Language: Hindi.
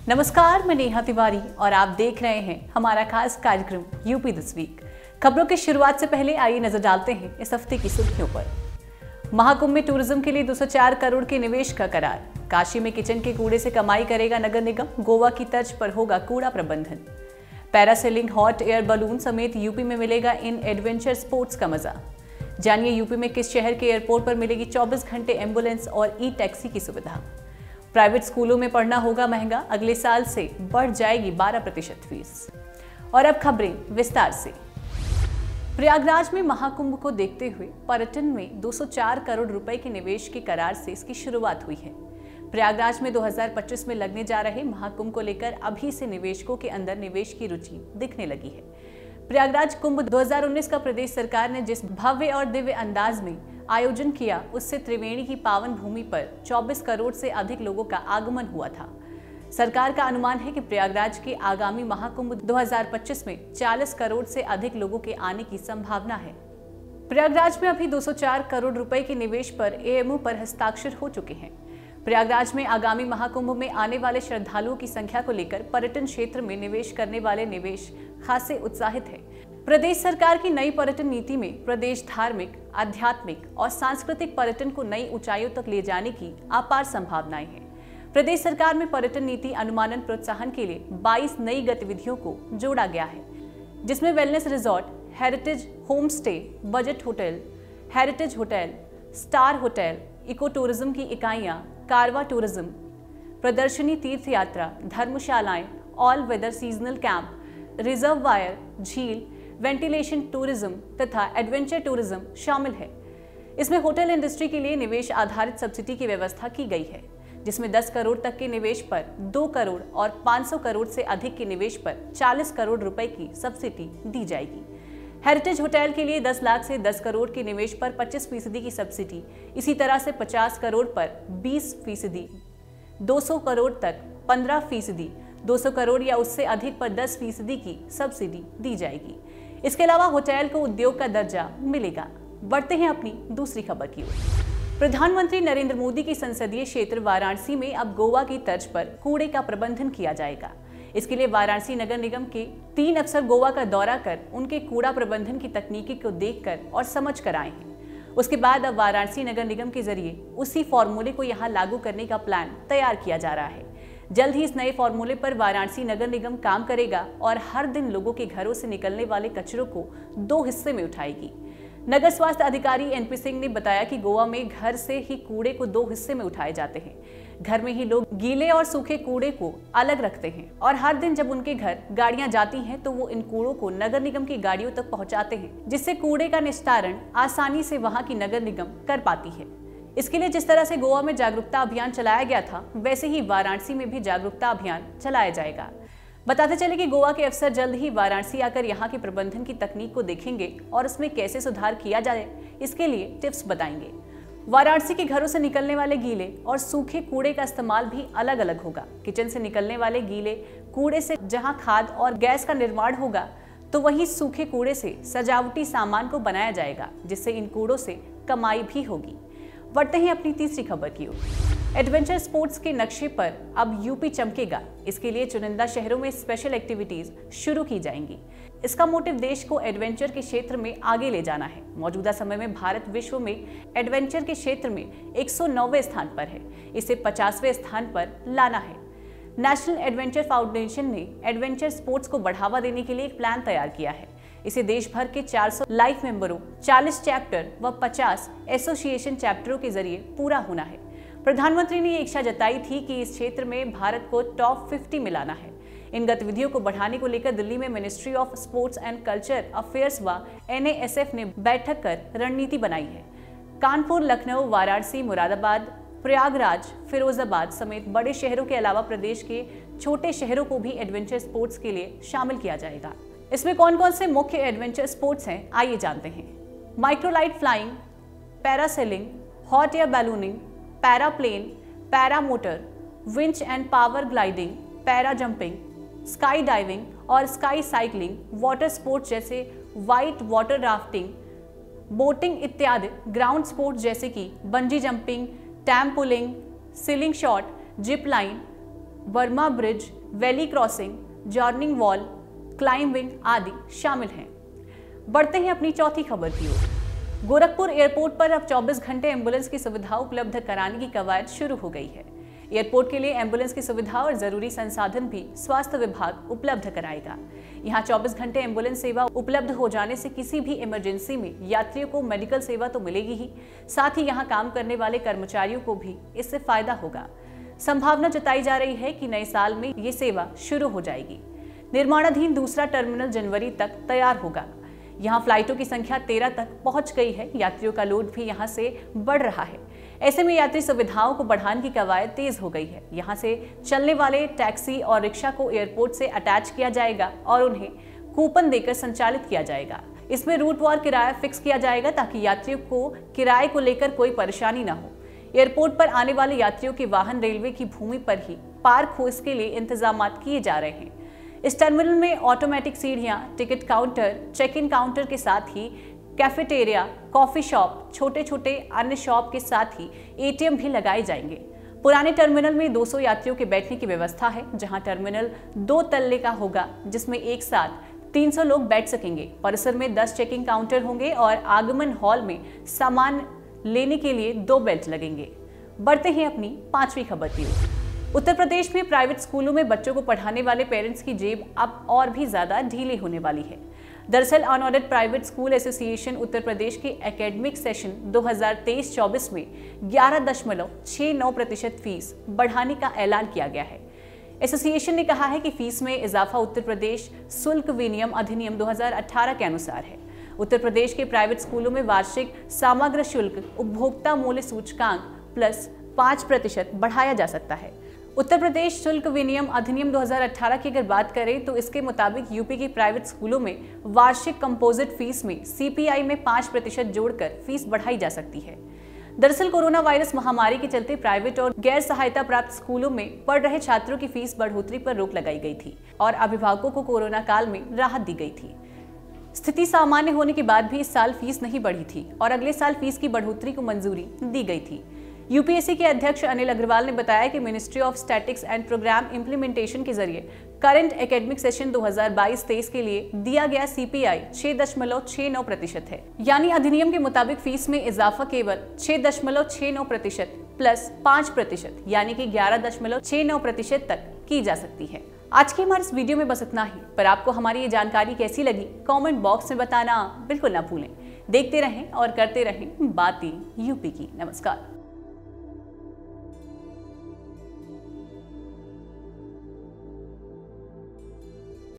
नमस्कार, मैं नेहा तिवारी और आप देख रहे हैं हमारा खास कार्यक्रम यूपी दिस वीक। खबरों की शुरुआत से पहले आइए नजर डालते हैं इस हफ्ते की सुर्खियों पर। महाकुंभ में टूरिज्म के लिए 204 करोड़ के निवेश का करार। काशी में किचन के कूड़े से कमाई करेगा नगर निगम, गोवा की तर्ज पर होगा कूड़ा प्रबंधन। पैरासेलिंग, हॉट एयर बलून समेत यूपी में मिलेगा इन एडवेंचर स्पोर्ट्स का मजा। जानिए यूपी में किस शहर के एयरपोर्ट पर मिलेगी 24 घंटे एम्बुलेंस और ई टैक्सी की सुविधा। प्राइवेट स्कूलों में पढ़ना होगा महंगा, अगले साल से बढ़ जाएगी 12% फीस। और अब खबरें विस्तार से। प्रयागराज में महाकुंभ को देखते हुए पर्यटन में 204 करोड़ रुपए के निवेश के करार से इसकी शुरुआत हुई है। प्रयागराज में 2025 में लगने जा रहे महाकुंभ को लेकर अभी से निवेशकों के अंदर निवेश की रुचि दिखने लगी है। प्रयागराज कुंभ 2019 का प्रदेश सरकार ने जिस भव्य और दिव्य अंदाज में आयोजन किया, उससे त्रिवेणी की पावन भूमि पर 24 करोड़ से अधिक लोगों का आगमन हुआ था। सरकार का अनुमान है कि प्रयागराज के आगामी महाकुंभ 2025 में 40 करोड़ से अधिक लोगों के आने की संभावना है। प्रयागराज में अभी 204 करोड़ रुपए के निवेश पर एएमओ पर हस्ताक्षर हो चुके हैं। प्रयागराज में आगामी महाकुंभ में आने वाले श्रद्धालुओं की संख्या को लेकर पर्यटन क्षेत्र में निवेश करने वाले निवेश खासे उत्साहित है। प्रदेश सरकार की नई पर्यटन नीति में प्रदेश धार्मिक, आध्यात्मिक और सांस्कृतिक पर्यटन को नई ऊंचाइयों तक ले जाने की अपार संभावनाएं हैं। प्रदेश सरकार में पर्यटन नीति अनुमानन प्रोत्साहन के लिए 22 नई गतिविधियों को जोड़ा गया है, जिसमें wellness resort, heritage home stay, budget hotel, heritage hotel, star hotel, eco tourism की इकाइयां, कारवा टूरिज्म, प्रदर्शनी तीर्थ यात्रा, धर्मशालाएं, all weather seasonal camp, reservoir, झील, वेंटिलेशन टूरिज्म तथा एडवेंचर टूरिज्म शामिल है। इसमें होटल इंडस्ट्री के लिए निवेश आधारित सब्सिडी की व्यवस्था की गई है, जिसमें 10 करोड़ तक के निवेश पर 2 करोड़ और 500 करोड़ से अधिक के निवेश पर 40 करोड़ रुपए की सब्सिडी दी जाएगी। हेरिटेज होटल के लिए 10 लाख से 10 करोड़ के निवेश पर 25% की सब्सिडी, इसी तरह से 50 करोड़ पर 20%, 200 करोड़ तक 15%, 200 करोड़ या उससे अधिक पर 10% की सब्सिडी दी जाएगी। इसके अलावा होटल को उद्योग का दर्जा मिलेगा। बढ़ते हैं अपनी दूसरी खबर की ओर। प्रधानमंत्री नरेंद्र मोदी की संसदीय क्षेत्र वाराणसी में अब गोवा की तर्ज पर कूड़े का प्रबंधन किया जाएगा। इसके लिए वाराणसी नगर निगम के 3 अफसर गोवा का दौरा कर उनके कूड़ा प्रबंधन की तकनीकी को देखकर और समझ कर आए हैं। उसके बाद अब वाराणसी नगर निगम के जरिए उसी फॉर्मूले को यहाँ लागू करने का प्लान तैयार किया जा रहा है। जल्द ही इस नए फॉर्मूले पर वाराणसी नगर निगम काम करेगा और हर दिन लोगों के घरों से निकलने वाले कचरों को 2 हिस्से में उठाएगी। नगर स्वास्थ्य अधिकारी एनपी सिंह ने बताया कि गोवा में घर से ही कूड़े को 2 हिस्से में उठाए जाते हैं। घर में ही लोग गीले और सूखे कूड़े को अलग रखते हैं और हर दिन जब उनके घर गाड़ियां जाती हैं तो वो इन कूड़ों को नगर निगम की गाड़ियों तक पहुंचाते हैं, जिससे कूड़े का निस्तारण आसानी से वहां की नगर निगम कर पाती है। इसके लिए जिस तरह से गोवा में जागरूकता अभियान चलाया गया था, वैसे ही वाराणसी में भी जागरूकता अभियान चलाया जाएगा। बताते चले कि गोवा के अफसर जल्द ही वाराणसी आकर यहाँ के प्रबंधन की तकनीक को देखेंगे और उसमें कैसे सुधार किया जाए, इसके लिए टिप्स बताएंगे। वाराणसी के घरों से निकलने वाले गीले और सूखे कूड़े का इस्तेमाल भी अलग अलग होगा। किचन से निकलने वाले गीले कूड़े से जहाँ खाद और गैस का निर्माण होगा, तो वहीं सूखे कूड़े से सजावटी सामान को बनाया जाएगा, जिससे इन कूड़ों से कमाई भी होगी। बढ़ते हैं अपनी तीसरी खबर की ओर। एडवेंचर स्पोर्ट्स के नक्शे पर अब यूपी चमकेगा। इसके लिए चुनिंदा शहरों में स्पेशल एक्टिविटीज शुरू की जाएंगी। इसका मोटिव देश को एडवेंचर के क्षेत्र में आगे ले जाना है। मौजूदा समय में भारत विश्व में एडवेंचर के क्षेत्र में 109वें स्थान पर है। इसे 50वें स्थान पर लाना है। नेशनल एडवेंचर फाउंडेशन ने एडवेंचर स्पोर्ट्स को बढ़ावा देने के लिए एक प्लान तैयार किया है। इसे देश भर के 400 लाइफ मेंबरों, 40 चैप्टर व 50 एसोसिएशन चैप्टरों के जरिए पूरा होना है। प्रधानमंत्री ने ये इच्छा जताई थी कि इस क्षेत्र में भारत को टॉप 50 में लाना है। इन गतिविधियों को बढ़ाने को लेकर दिल्ली में ministry of sports and culture affairs व एनएएसएफ ने बैठक कर रणनीति बनाई है। कानपुर, लखनऊ, वाराणसी, मुरादाबाद, प्रयागराज, फिरोजाबाद समेत बड़े शहरों के अलावा प्रदेश के छोटे शहरों को भी एडवेंचर स्पोर्ट्स के लिए शामिल किया जाएगा। इसमें कौन कौन से मुख्य एडवेंचर स्पोर्ट्स हैं, आइए जानते हैं। Microlight flying, parasailing, hot air ballooning, paraplane, paramotor, winch and power gliding, para jumping, sky diving और स्काई साइकिलिंग, वाटर स्पोर्ट्स जैसे वाइट वाटर राफ्टिंग, बोटिंग इत्यादि, ग्राउंड स्पोर्ट्स जैसे कि bungee jumping, trampolining, slingshot, zip line, Burma bridge, valley crossing, जॉर्निंग वॉल, क्लाइंबिंग आदि शामिल हैं। बढ़ते हैं अपनी चौथी खबर की ओर। गोरखपुर एयरपोर्ट पर अब 24 घंटे एम्बुलेंस की सुविधा उपलब्ध कराने की कवायद शुरू हो गई है। एयरपोर्ट के लिए एम्बुलेंस की सुविधा और जरूरी संसाधन भी स्वास्थ्य विभाग उपलब्ध कराएगा। यहां 24 घंटे एम्बुलेंस सेवा उपलब्ध हो जाने से किसी भी इमरजेंसी में यात्रियों को मेडिकल सेवा तो मिलेगी ही, साथ ही यहां काम करने वाले कर्मचारियों को भी इससे फायदा होगा। संभावना जताई जा रही है कि नए साल में ये सेवा शुरू हो जाएगी। निर्माणाधीन दूसरा टर्मिनल जनवरी तक तैयार होगा। यहाँ फ्लाइटों की संख्या 13 तक पहुंच गई है। यात्रियों का लोड भी यहाँ से बढ़ रहा है। ऐसे में यात्री सुविधाओं को बढ़ाने की कवायद तेज हो गई है। यहाँ से चलने वाले टैक्सी और रिक्शा को एयरपोर्ट से अटैच किया जाएगा और उन्हें कूपन देकर संचालित किया जाएगा। इसमें रूट वार किराया फिक्स किया जाएगा ताकि यात्रियों को किराए को लेकर कोई परेशानी न हो। एयरपोर्ट पर आने वाले यात्रियों के वाहन रेलवे की भूमि पर ही पार्क हो, इसके लिए इंतजाम किए जा रहे हैं। इस टर्मिनल में ऑटोमेटिक सीढ़ियां, ticket counter, check in counter के साथ ही कैफेटेरिया, कॉफी शॉप, छोटे छोटे अन्य शॉप के साथ ही एटीएम भी लगाए जाएंगे। पुराने टर्मिनल में 200 यात्रियों के बैठने की व्यवस्था है, जहां टर्मिनल 2 तल्ले का होगा, जिसमें एक साथ 300 लोग बैठ सकेंगे। परिसर में 10 चेकिंग काउंटर होंगे और आगमन हॉल में सामान लेने के लिए 2 बेल्ट लगेंगे। बढ़ते हैं अपनी 5वीं खबर की ओर। उत्तर प्रदेश में प्राइवेट स्कूलों में बच्चों को पढ़ाने वाले पेरेंट्स की जेब अब और भी ज्यादा ढीली होने वाली है। दरअसल unaudited private school association Uttar Pradesh के एकेडमिक सेशन 2023-24 में 11.69% फीस बढ़ाने का ऐलान किया गया है। एसोसिएशन ने कहा है कि फीस में इजाफा उत्तर प्रदेश शुल्क विनियम अधिनियम 2018 के अनुसार है। उत्तर प्रदेश के प्राइवेट स्कूलों में वार्षिक समग्र शुल्क उपभोक्ता मूल्य सूचकांक प्लस 5% बढ़ाया जा सकता है। उत्तर प्रदेश शुल्क विनियम अधिनियम 2018 की अगर बात करें तो इसके मुताबिक यूपी के प्राइवेट स्कूलों में वार्षिक कंपोजिट फीस में सीपीआई में 5% जोड़कर फीस बढ़ाई जा सकती है। दरअसल कोरोना वायरस महामारी के चलते प्राइवेट और गैर सहायता प्राप्त स्कूलों में पढ़ रहे छात्रों की फीस बढ़ोतरी पर रोक लगाई गई थी और अभिभावकों को कोरोना काल में राहत दी गई थी। स्थिति सामान्य होने के बाद भी इस साल फीस नहीं बढ़ी थी और अगले साल फीस की बढ़ोतरी को मंजूरी दी गई थी। यूपीएससी के अध्यक्ष अनिल अग्रवाल ने बताया कि Ministry of Statistics and Programme Implementation के जरिए करंट एकेडमिक सेशन 2022-23 के लिए दिया गया सीपीआई 6.69% है। यानी अधिनियम के मुताबिक फीस में इजाफा केवल 6.69% प्लस 5% यानी कि 11.69% तक की जा सकती है। आज की हमारे इस वीडियो में बस इतना ही, पर आपको हमारी ये जानकारी कैसी लगी कमेंट बॉक्स में बताना बिल्कुल ना भूलें। देखते रहें और करते रहें बातें यूपी की। नमस्कार।